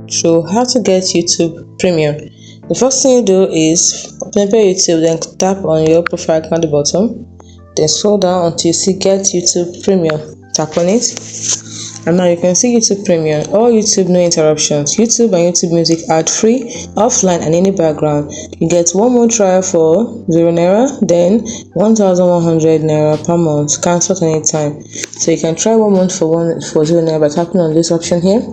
So how to get YouTube Premium. The first thing you do is open up your YouTube, then tap on your profile icon at the bottom, then scroll down until you see Get YouTube Premium. Tap on it, and now you can see YouTube Premium. All YouTube, no interruptions. YouTube and YouTube Music ad-free, offline and any background. You get 1 month trial for ₦0, then 1,100 naira per month. Cancel at any time. So you can try 1 month for ₦0 by tapping on this option here,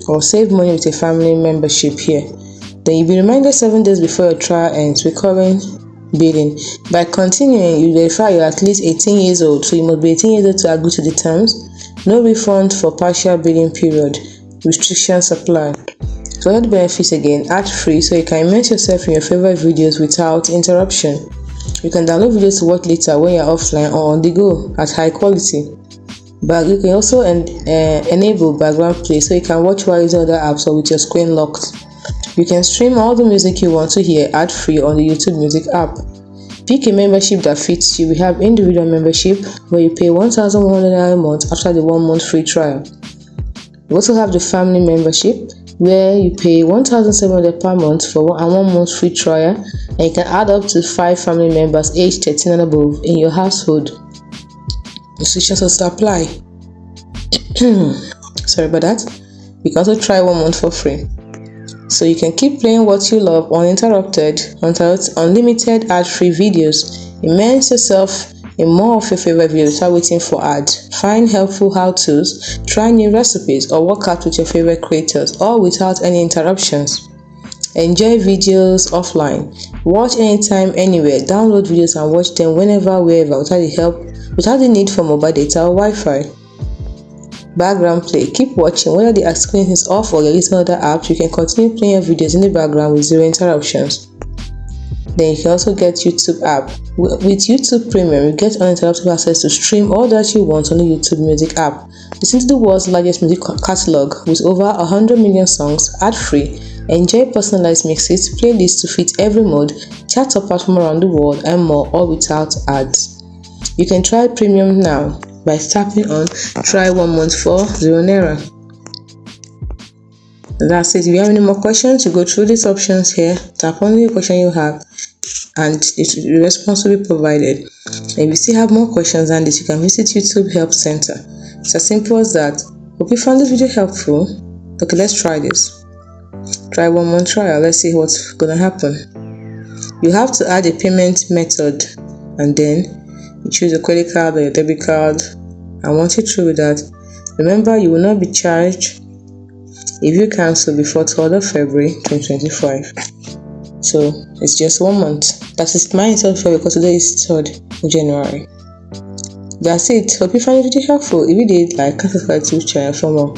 or save money with a family membership here. Then you'll be reminded 7 days before your trial ends, recurring billing. By continuing, you verify you're at least 18 years old, so you must be 18 years old to agree to the terms. No refund for partial billing period. Restrictions apply. So other benefits again, ad-free, so you can immerse yourself in your favorite videos without interruption. You can download videos to watch later when you're offline or on the go at high quality. But you can also enable background play, so you can watch while using other apps or with your screen locked. You can stream all the music you want to hear ad-free on the YouTube Music app. Pick a membership that fits you. We have individual membership where you pay 1,100 a month after the 1 month free trial. We also have the family membership where you pay 1,700 per month for a 1 month free trial, and you can add up to 5 family members aged 13 and above in your household. Restrictions also apply. Sorry about that. You can also try 1 month for free. So you can keep playing what you love uninterrupted, unlimited ad-free videos. Immerse yourself in more of your favorite videos without waiting for ads. Find helpful how-tos, try new recipes, or work out with your favorite creators, all without any interruptions. Enjoy videos offline. Watch anytime, anywhere. Download videos and watch them whenever, wherever, without the need for mobile data or Wi-Fi. Background play. Keep watching. Whether the screen is off or you're using other apps, you can continue playing your videos in the background with 0 interruptions. Then you can also get YouTube app. With YouTube Premium, you get uninterrupted access to stream all that you want on the YouTube Music app. Listen to the world's largest music catalog with over 100 million songs, ad-free. Enjoy personalized mixes, playlists to fit every mode, chat apart from around the world, and more, all without ads. You can try Premium now by tapping on try 1 month for ₦0. That's it. If you have any more questions, you go through these options here, tap on the question you have, and the response will be provided. And if you still have more questions than this, you can visit YouTube Help Center. It's as simple as that. Hope you found this video helpful. Okay, let's try this. Try 1 month trial. Let's see what's gonna happen. You have to add a payment method, and then you choose a credit card or your debit card, and once you're through with that, remember you will not be charged if you cancel before 3rd of February 2025. So it's just 1 month. That is mine so far because today is 3rd of January. That's it. Hope you found the video helpful. If you did, like and subscribe to the channel for more.